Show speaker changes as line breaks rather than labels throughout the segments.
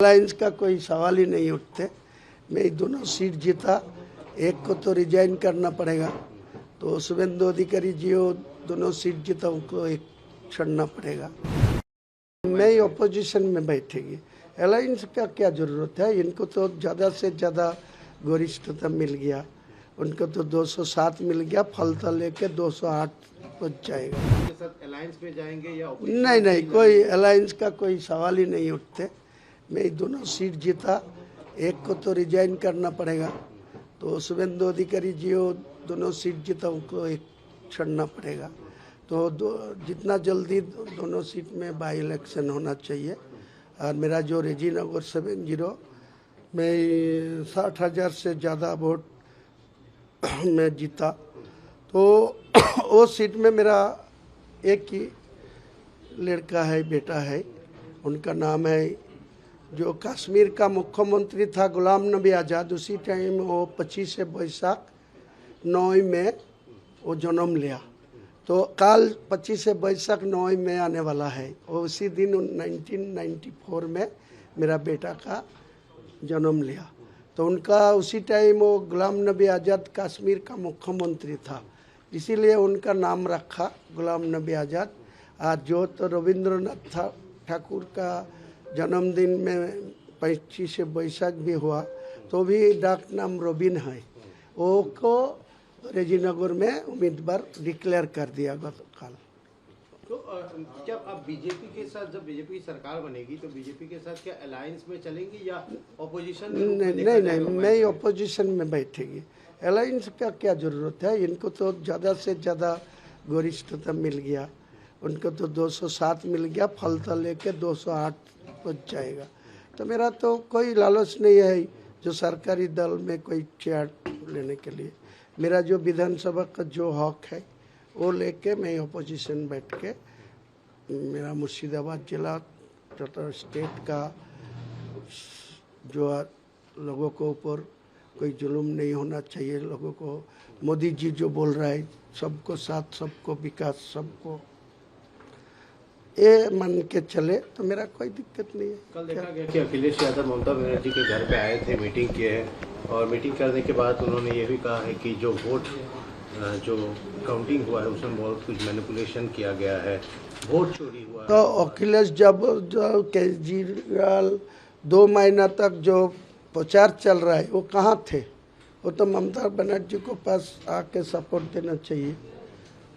Alliance का कोई सवाल ही नहीं उठते। मैं दोनों सीट जीता, एक को तो रिजाइन करना पड़ेगा, तो शुभेंदु अधिकारी जी दोनों सीट जीता, उनको एक छोड़ना पड़ेगा। मैं ही अपोजिशन में बैठेगी। अलायंस का क्या जरूरत है, इनको तो ज़्यादा से ज़्यादा गरिष्ठता मिल गया, उनको तो 207 मिल गया, फलता लेके 208 पहुँच जाएगा।
अलायंस में जाएंगे या
नहीं, कोई अलायंस का कोई सवाल ही नहीं उठते। मैं दोनों सीट जीता, एक को तो रिजाइन करना पड़ेगा, तो शुभेंदु अधिकारी जी दोनों सीट जीता, उनको एक छोड़ना पड़ेगा। तो जितना जल्दी दोनों सीट में बाई इलेक्शन होना चाहिए। और मेरा जो रेजीनगर 70 में 60,000 से ज़्यादा वोट में जीता, तो वो सीट में मेरा एक ही लड़का है, बेटा है, उनका नाम है, जो कश्मीर का मुख्यमंत्री था गुलाम नबी आज़ाद। उसी टाइम वो 25 वैशाख 9 में वो जन्म लिया, तो काल 25 वैशाख 9 में आने वाला है। वो उसी दिन 1994 में मेरा बेटा का जन्म लिया, तो उनका उसी टाइम वो गुलाम नबी आज़ाद कश्मीर का मुख्यमंत्री था, इसीलिए उनका नाम रखा गुलाम नबी आज़ाद। आज जो तो रविंद्रनाथ ठाकुर का जन्मदिन में 25 वैशाख भी हुआ, तो भी डाक नाम रोबिन है, वो को रेजीनगर में उम्मीदवार डिक्लेयर कर दिया गतकाल।
तो जब आप बीजेपी के साथ, जब बीजेपी की सरकार बनेगी, तो बीजेपी के साथ क्या अलायंस में चलेंगी या ऑपोजिशन में? नहीं,
मैं ही अपोजिशन में बैठेगी। अलायंस का क्या जरूरत है, इनको तो ज़्यादा से ज़्यादा गरिष्ठता मिल गया, उनको तो 207 मिल गया, फलता लेके 208 पहुँच जाएगा। तो मेरा तो कोई लालच नहीं है जो सरकारी दल में कोई चेयर लेने के लिए। मेरा जो विधानसभा का जो हक है वो लेके मैं अपोजिशन बैठ के, मेरा मुर्शिदाबाद जिला तथा स्टेट का जो लोगों को ऊपर कोई जुल्म नहीं होना चाहिए, लोगों को मोदी जी जो बोल रहा है सबको साथ, सबको विकास, सबको ये मान के चले, तो मेरा कोई दिक्कत नहीं है।
कल देखा गया कि अखिलेश यादव ममता बनर्जी के घर पे आए थे, मीटिंग किए, और मीटिंग करने के बाद उन्होंने ये भी कहा है कि जो वोट जो काउंटिंग हुआ है उसमें बहुत कुछ मैनिपुलेशन किया गया है, वोट चोरी हुआ।
तो अखिलेश जब जो केजरीवाल 2 महीना तक जो प्रचार चल रहा है वो कहाँ थे? वो तो ममता बनर्जी को पास आके सपोर्ट देना चाहिए।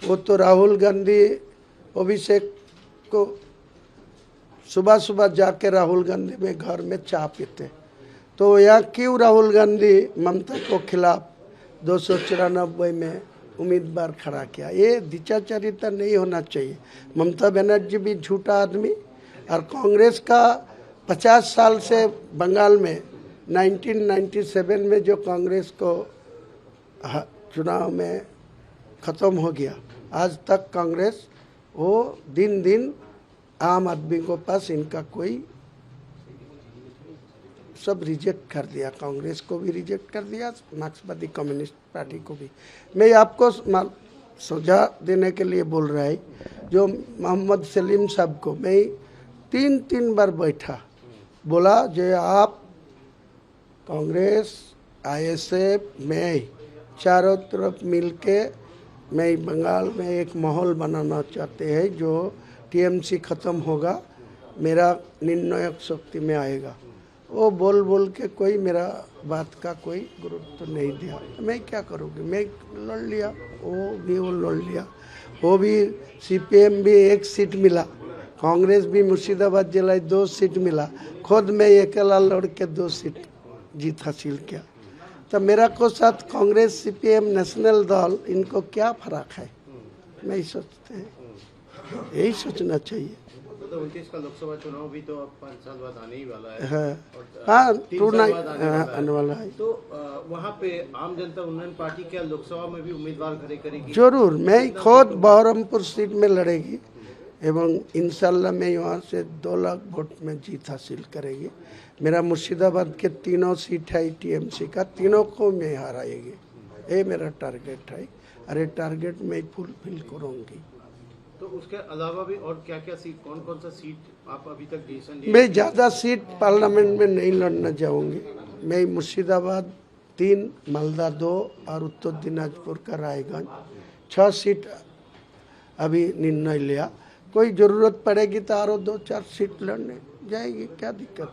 वो तो राहुल गांधी अभिषेक को सुबह सुबह जाके राहुल गांधी में घर में चाय पीते, तो यहाँ क्यों राहुल गांधी ममता को खिलाफ 294 में उम्मीदवार खड़ा किया? ये दिचाचरिता नहीं होना चाहिए। ममता बनर्जी भी झूठा आदमी, और कांग्रेस का 50 साल से बंगाल में 1997 में जो कांग्रेस को चुनाव में ख़त्म हो गया, आज तक कांग्रेस वो दिन दिन आम आदमी को पास इनका कोई सब रिजेक्ट कर दिया, कांग्रेस को भी रिजेक्ट कर दिया, मार्क्सवादी कम्युनिस्ट पार्टी को भी। मैं आपको सुझाव देने के लिए बोल रहा है, जो मोहम्मद सलीम साहब को मैं 3 बार बैठा, बोला जो आप कांग्रेस, आईएसएफ, मैं चारों तरफ मिलके मैं बंगाल में एक माहौल बनाना चाहते हैं, जो टीएमसी ख़त्म होगा, मेरा निर्णायक शक्ति में आएगा। वो बोल के कोई मेरा बात का कोई गुरुत्व तो नहीं दिया। मैं क्या करूँगी, मैं लड़ लिया, वो लड़ लिया, वो भी सीपीएम भी 1 सीट मिला, कांग्रेस भी मुर्शिदाबाद जिला 2 सीट मिला, खुद मैं अकेला लड़ के 2 सीट जीत हासिल किया। तो मेरा को साथ कांग्रेस, सीपीएम, नेशनल दल, इनको क्या फर्क है? नहीं सोचते हैं, यही सोचना चाहिए।
तो 29 का लोकसभा चुनाव भी तो अब 5 साल बाद आने ही वाला है।
हाँ, 3 साल बाद आने वाला है।
तो वहाँ पे आम जनता उन्नयन पार्टी क्या लोकसभा में भी उम्मीदवार खड़े करेगी?
जरूर, मैं खुद बहरमपुर सीट में लड़ेगी, एवं इंशाल्लाह मैं वहाँ से 2 लाख वोट में जीत हासिल करेगी। मेरा मुर्शिदाबाद के 3 सीट है टीएमसी का, 3 को मैं हराएगी, ये मेरा टारगेट है। अरे टारगेट मैं फुलफिल करूँगी।
तो उसके अलावा भी और क्या क्या सीट, कौन कौन सा सीट आप अभी तक डिसीजन लिए?
मैं ज़्यादा सीट पार्लियामेंट में नहीं लड़ना चाहूँगी। मैं मुर्शिदाबाद 3, मालदा 2 और उत्तर दिनाजपुर का रायगंज 6 सीट अभी निर्णय लिया। कोई ज़रूरत पड़ेगी तो और 2-4 सीट लड़ने जाएगी, क्या दिक्कत है।